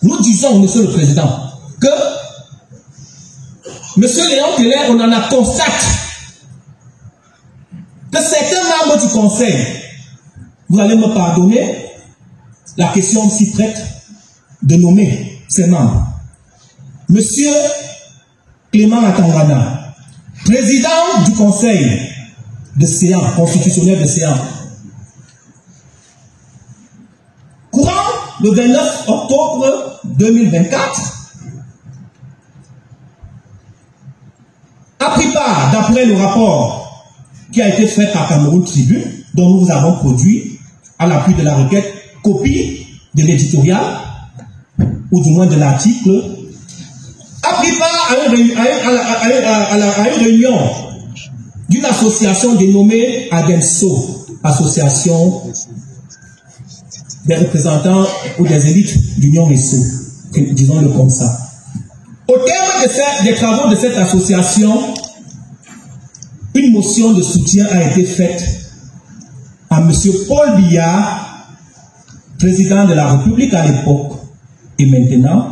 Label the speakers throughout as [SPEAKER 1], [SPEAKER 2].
[SPEAKER 1] Nous disons, Monsieur le Président, que Monsieur Léon Keller, on en a constaté que certains membres du Conseil, vous allez me pardonner, la question s'y prête de nommer ces membres. Monsieur Clément Atangana, président du Conseil de séance, constitutionnel de séance, courant le 29 octobre 2024, a pris part, d'après le rapport qui a été fait par Cameroun Tribune, dont nous vous avons produit, à l'appui de la requête, copie de l'éditorial, ou du moins de l'article, a pris part à une réunion d'une association dénommée ADEMSO, Association des représentants ou des élites d'Union ESSO, disons-le comme ça. Au terme des travaux de cette association, une motion de soutien a été faite à M. Paul Biya, président de la République à l'époque et maintenant,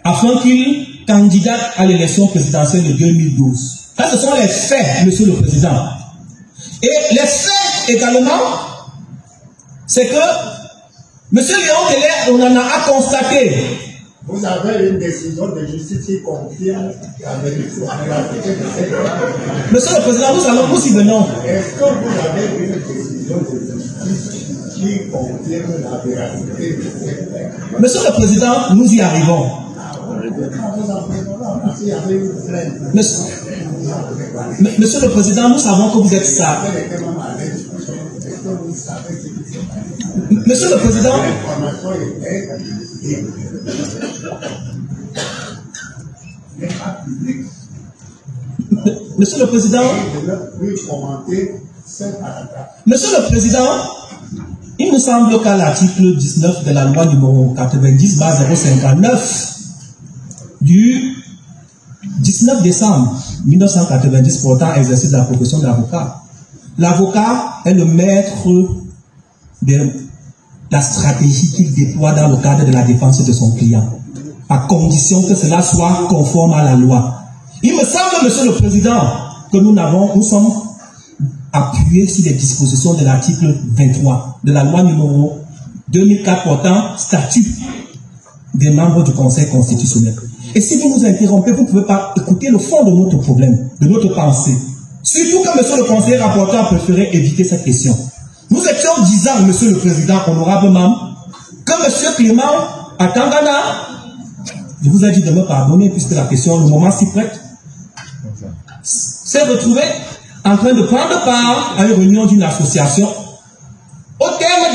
[SPEAKER 1] afin qu'il candidate à l'élection présidentielle de 2012. Ça, ce sont les faits, Monsieur le Président. Et les faits également, c'est que M. Léon Keller, on en a constaté.
[SPEAKER 2] Vous avez une décision de justice qui confirme la vérité.
[SPEAKER 1] Monsieur le Président, nous allons, nous y venons.
[SPEAKER 2] Est-ce que vous avez une décision de justice qui confirme la vérité de cette plainte?
[SPEAKER 1] Monsieur le Président, nous y arrivons. Monsieur le Président, nous savons que vous êtes ça. Monsieur le Président, Monsieur le Président, Monsieur le Président, il me semble qu'à l'article 19 de la loi numéro 90/059 du 19 décembre 1990 portant exercice de la profession d'avocat, l'avocat est le maître de la stratégie qu'il déploie dans le cadre de la défense de son client, à condition que cela soit conforme à la loi. Il me semble, Monsieur le Président, que nous sommes appuyés sur les dispositions de l'article 23 de la loi numéro 2004 portant statut des membres du Conseil constitutionnel. Et si vous nous interrompez, vous ne pouvez pas écouter le fond de notre problème, de notre pensée. Surtout que Monsieur le conseiller rapporteur a préféré éviter cette question. Nous étions disant, Monsieur le Président, honorable membre, que Monsieur Clément Atangana, je vous ai dit de me pardonner puisque la question, le moment s'y prête, s'est retrouvé en train de prendre part à une réunion d'une association au terme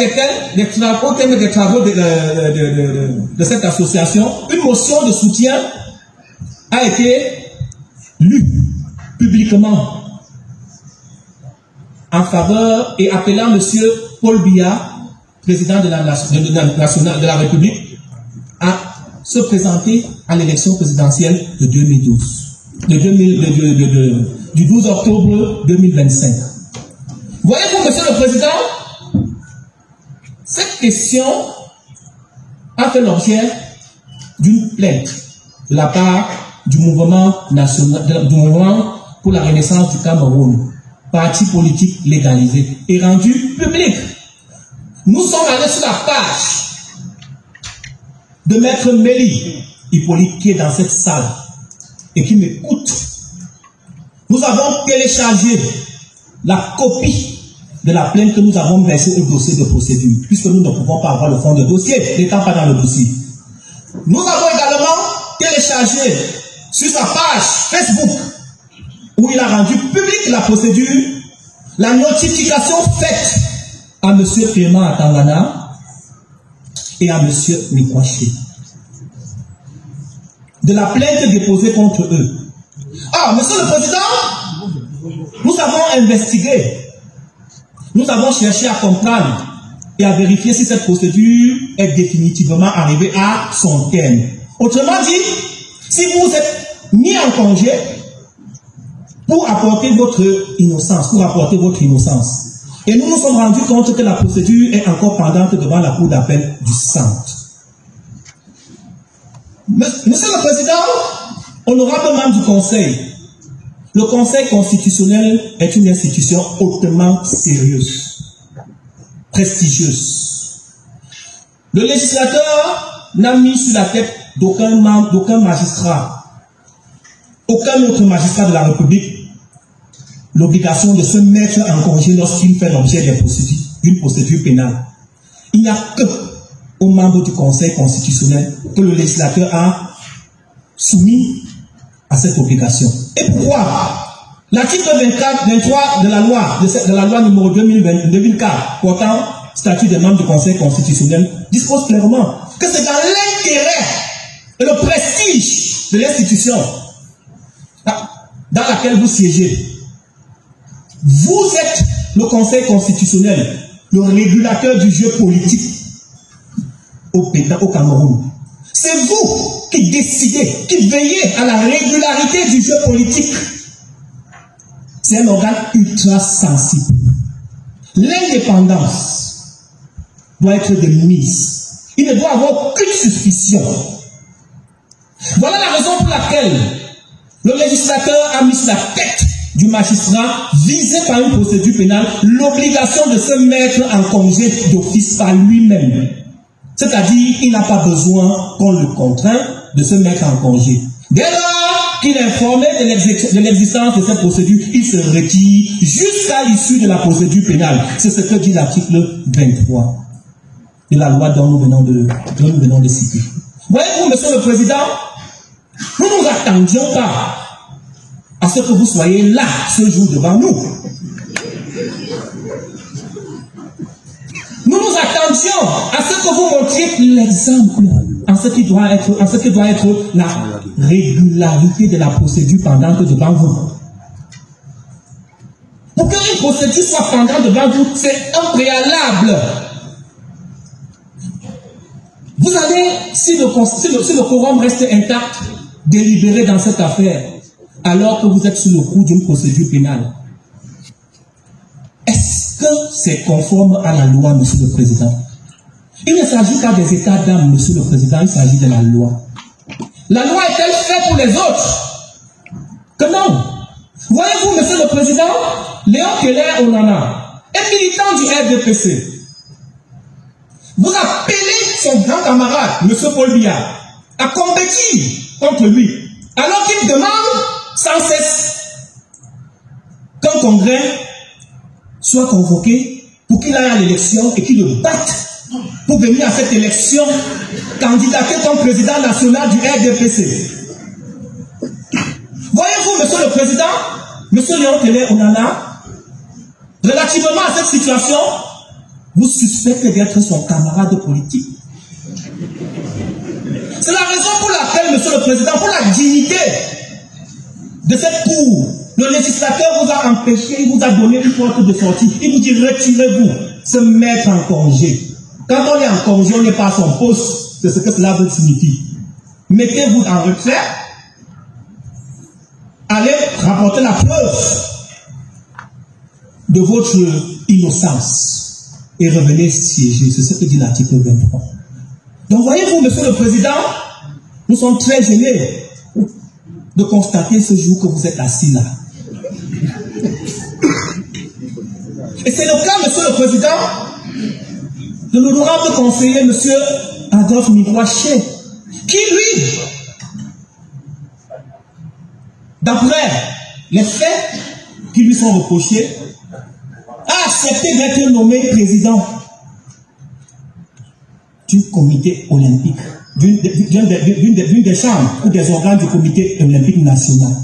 [SPEAKER 1] des travaux de cette association. Une motion de soutien a été lue publiquement en faveur et appelant M. Paul Biya, président de la République, à se présenter à l'élection présidentielle de 2012, du 12 octobre 2025. Voyez-vous, Monsieur le Président, cette question a fait l'objet d'une plainte de la part du mouvement national, du mouvement pour la renaissance du Cameroun, parti politique légalisé, et rendu public. Nous sommes allés sur la page de Maître Mélie Hippolyte, qui est dans cette salle et qui m'écoute. Nous avons téléchargé la copie de la plainte que nous avons versée au dossier de procédure, puisque nous ne pouvons pas avoir le fond de dossier, n'étant pas dans le dossier. Nous avons également téléchargé sur sa page Facebook, où il a rendu publique la procédure, la notification faite à M. Clément Atangana et à M. Mikwaché de la plainte déposée contre eux. Ah, Monsieur le Président, nous avons investigué, nous avons cherché à comprendre et à vérifier si cette procédure est définitivement arrivée à son terme. Autrement dit, si vous êtes mis en congé pour apporter votre innocence, Et nous nous sommes rendus compte que la procédure est encore pendante devant la cour d'appel du centre. Monsieur le Président, honorable membre du Conseil, le Conseil constitutionnel est une institution hautement sérieuse, prestigieuse. Le législateur n'a mis sur la tête d'aucun magistrat, aucun autre magistrat de la République, l'obligation de se mettre en congé lorsqu'il fait l'objet d'une procédure pénale. Il n'y a que aux membres du Conseil constitutionnel que le législateur a soumis à cette obligation. Et pourquoi? L'article 23 de la loi numéro 2004 portant statut des membres du Conseil constitutionnel dispose clairement que c'est dans l'intérêt et le prestige de l'institution dans laquelle vous siégez. Vous êtes le Conseil constitutionnel, le régulateur du jeu politique au Cameroun. C'est vous qui décidez, qui veillez à la régularité du jeu politique. C'est un organe ultra sensible. L'indépendance doit être de mise. Il ne doit avoir aucune suspicion. Voilà la raison pour laquelle le législateur a mis sur la tête du magistrat visé par une procédure pénale l'obligation de se mettre en congé d'office par lui-même. C'est-à-dire, il n'a pas besoin qu'on le contraigne de se mettre en congé. Dès lors qu'il est informé de l'existence de cette procédure, il se retire jusqu'à l'issue de la procédure pénale. C'est ce que dit l'article 23 de la loi dont nous venons de citer. Voyez-vous, Monsieur le Président, nous ne nous attendions pas à ce que vous soyez là ce jour devant nous. Nous nous attendions à ce que vous montriez l'exemple en ce qui doit être la régularité de la procédure pendante devant vous. Pour qu'une procédure soit pendante devant vous, c'est un préalable. Vous allez, si le quorum reste intact, délibérer dans cette affaire, alors que vous êtes sous le coup d'une procédure pénale. Est-ce que c'est conforme à la loi, Monsieur le Président? Il ne s'agit pas des états d'âme, Monsieur le Président, il s'agit de la loi. La loi est-elle faite pour les autres? Que non. Voyez-vous, Monsieur le Président, Léon Keller Onana est militant du RDPC. Vous appelez son grand camarade, Monsieur Paul Biya, à compétir contre lui, alors qu'il demande sans cesse qu'un congrès soit convoqué pour qu'il aille à l'élection et qu'il le batte pour venir à cette élection candidater comme président national du RDPC. Voyez-vous, Monsieur le Président, Monsieur Léon Keller Onana, relativement à cette situation, vous suspectez d'être son camarade politique. C'est la raison pour laquelle, Monsieur le Président, pour la dignité de cette cour, le législateur vous a empêché, il vous a donné une porte de sortie. Il vous dit retirez-vous, se mettre en congé. Quand on est en congé, on n'est pas à son poste. C'est ce que cela veut signifier. Mettez-vous en retrait, allez rapporter la preuve de votre innocence et revenez siéger. C'est ce que dit l'article 23. Donc voyez-vous, Monsieur le Président, nous sommes très gênés de constater ce jour que vous êtes assis là. Et c'est le cas, Monsieur le Président, de l'honorable conseiller, Monsieur Adolphe Miroaché, qui lui, d'après les faits qui lui sont reprochés, a accepté d'être nommé président du comité olympique, d'une des chambres ou des organes du comité olympique national.